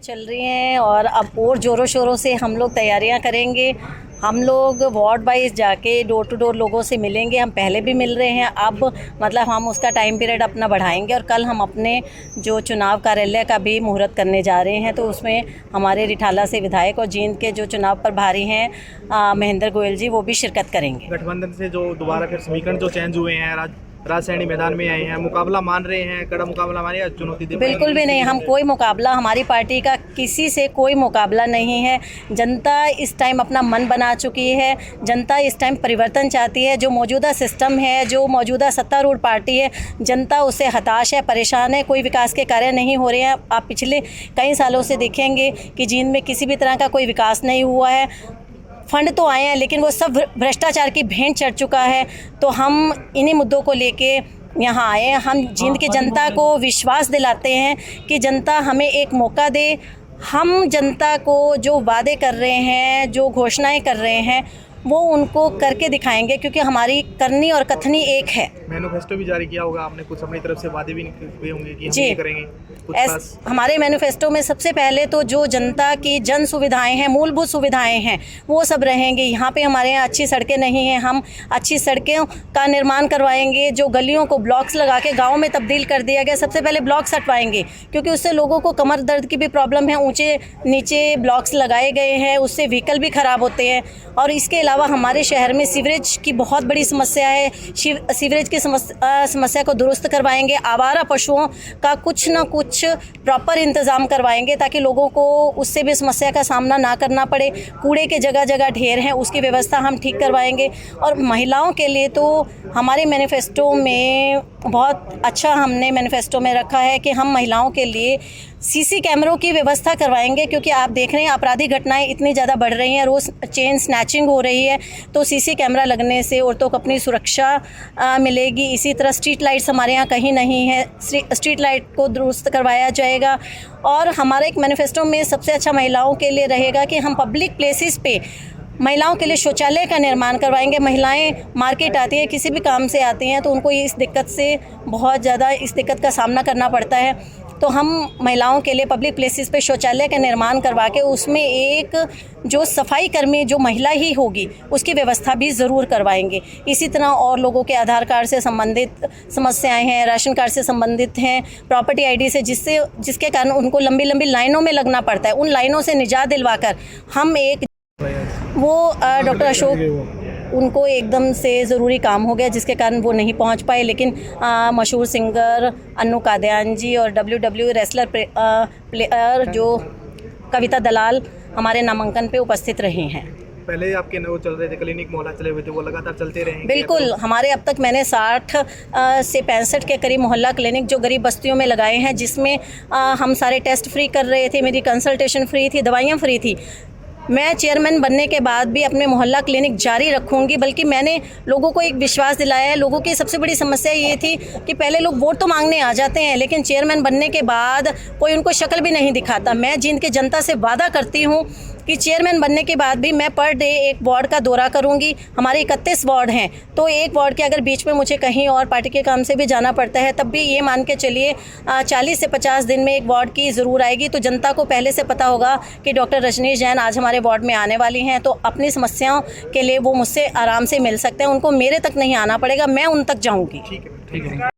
चल रही हैं और अब और ज़ोरों शोरों से हम लोग तैयारियां करेंगे। हम लोग वार्ड वाइज जाके डोर टू डोर लोगों से मिलेंगे। हम पहले भी मिल रहे हैं, अब मतलब हम उसका टाइम पीरियड अपना बढ़ाएंगे और कल हम अपने जो चुनाव कार्यालय का भी मुहूर्त करने जा रहे हैं। तो उसमें हमारे रिठाला से विधायक और जींद के जो चुनाव प्रभारी हैं महेंद्र गोयल जी, वो भी शिरकत करेंगे। गठबंधन से जो दोबारा फिर समीकरण जो चेंज हुए हैं, राजसैनी मैदान में आए हैं, मुकाबला मान रहे हैं, कड़ा मुकाबला मान रहे हैं, चुनौती दे? बिल्कुल भी नहीं, हम कोई मुकाबला, हमारी पार्टी का किसी से कोई मुकाबला नहीं है। जनता इस टाइम अपना मन बना चुकी है। जनता इस टाइम परिवर्तन चाहती है। जो मौजूदा सिस्टम है, जो मौजूदा सत्तारूढ़ पार्टी है, जनता उससे हताश है, परेशान है। कोई विकास के कार्य नहीं हो रहे हैं। आप पिछले कई सालों से देखेंगे कि जींद में किसी भी तरह का कोई विकास नहीं हुआ है। फंड तो आए हैं लेकिन वो सब भ्रष्टाचार की भेंट चढ़ चुका है। तो हम इन्हीं मुद्दों को लेके यहाँ आए हैं। हम जींद की जनता को विश्वास दिलाते हैं कि जनता हमें एक मौका दे। हम जनता को जो वादे कर रहे हैं, जो घोषणाएं कर रहे हैं, वो उनको करके दिखाएंगे, क्योंकि हमारी करनी और कथनी एक है। मैनिफेस्टो भी जारी किया होगा आपने, कुछ अपनी तरफ से वादे भी हुए होंगे कि हम ये करेंगे। हमारे मैनिफेस्टो में सबसे पहले तो जो जनता की जन सुविधाएं हैं, मूलभूत सुविधाएं हैं, वो सब रहेंगे। यहाँ पे हमारे यहाँ अच्छी सड़कें नहीं हैं, हम अच्छी सड़कों का निर्माण करवाएंगे। जो गलियों को ब्लॉक्स लगा के गाँव में तब्दील कर दिया गया, सबसे पहले ब्लॉक्स हटवाएंगे, क्योंकि उससे लोगों को कमर दर्द की भी प्रॉब्लम है। ऊँचे नीचे ब्लॉक्स लगाए गए हैं, उससे व्हीकल भी ख़राब होते हैं। और इसके अलावा हमारे शहर में सीवरेज की बहुत बड़ी समस्या है। सीवरेज की समस्या को दुरुस्त करवाएंगे। आवारा पशुओं का कुछ ना कुछ प्रॉपर इंतज़ाम करवाएंगे, ताकि लोगों को उससे भी समस्या का सामना ना करना पड़े। कूड़े के जगह जगह ढेर हैं, उसकी व्यवस्था हम ठीक करवाएंगे। और महिलाओं के लिए तो हमारे मैनिफेस्टो में बहुत अच्छा हमने मैनिफेस्टो में रखा है कि हम महिलाओं के लिए सीसी कैमरों की व्यवस्था करवाएंगे, क्योंकि आप देख रहे हैं आपराधिक घटनाएं इतनी ज़्यादा बढ़ रही हैं, रोज़ चेन स्नैचिंग हो रही है। तो सीसी कैमरा लगने से औरतों को अपनी सुरक्षा मिलेगी। इसी तरह स्ट्रीट लाइट्स हमारे यहाँ कहीं नहीं है, स्ट्रीट लाइट को दुरुस्त करवाया जाएगा। और हमारे एक मैनिफेस्टो में सबसे अच्छा महिलाओं के लिए रहेगा कि हम पब्लिक प्लेसेस पे महिलाओं के लिए शौचालय का निर्माण करवाएंगे। महिलाएं मार्केट आती हैं, किसी भी काम से आती हैं, तो उनको इस दिक्कत से बहुत ज़्यादा इस दिक्कत का सामना करना पड़ता है। तो हम महिलाओं के लिए पब्लिक प्लेसेस पे शौचालय का निर्माण करवा के उसमें एक जो सफाई कर्मी जो महिला ही होगी, उसकी व्यवस्था भी ज़रूर करवाएंगे। इसी तरह और लोगों के आधार कार्ड से संबंधित समस्याएं हैं, राशन कार्ड से संबंधित हैं, प्रॉपर्टी आईडी से जिसके कारण उनको लंबी लंबी लाइनों में लगना पड़ता है, उन लाइनों से निजात दिलवाकर हम एक डॉक्टर अशोक, उनको एकदम से ज़रूरी काम हो गया जिसके कारण वो नहीं पहुंच पाए। लेकिन मशहूर सिंगर अन्नू कादयान जी और WWE रेसलर प्लेयर जो कविता दलाल हमारे नामांकन पे उपस्थित रहे हैं। पहले आपके वो चल रहे थे क्लिनिक मोहल्ला चले हुए थे, वो लगातार चलते रहे? बिल्कुल, हमारे अब तक मैंने 60 से 65 के करीब मोहल्ला क्लिनिक जो गरीब बस्तियों में लगाए हैं, जिसमें हम सारे टेस्ट फ्री कर रहे थे, मेरी कंसल्टेशन फ्री थी, दवाइयाँ फ्री थी। मैं चेयरमैन बनने के बाद भी अपने मोहल्ला क्लिनिक जारी रखूंगी, बल्कि मैंने लोगों को एक विश्वास दिलाया है। लोगों की सबसे बड़ी समस्या ये थी कि पहले लोग वोट तो मांगने आ जाते हैं, लेकिन चेयरमैन बनने के बाद कोई उनको शक्ल भी नहीं दिखाता। मैं जींद के जनता से वादा करती हूँ कि चेयरमैन बनने के बाद भी मैं पर डे एक वार्ड का दौरा करूंगी। हमारे 31 वार्ड हैं, तो एक वार्ड के अगर बीच में मुझे कहीं और पार्टी के काम से भी जाना पड़ता है, तब भी ये मान के चलिए 40 से 50 दिन में एक वार्ड की ज़रूर आएगी। तो जनता को पहले से पता होगा कि डॉक्टर रजनीश जैन आज हमारे वार्ड में आने वाली हैं, तो अपनी समस्याओं के लिए वो मुझसे आराम से मिल सकते हैं। उनको मेरे तक नहीं आना पड़ेगा, मैं उन तक जाऊँगी। ठीक है।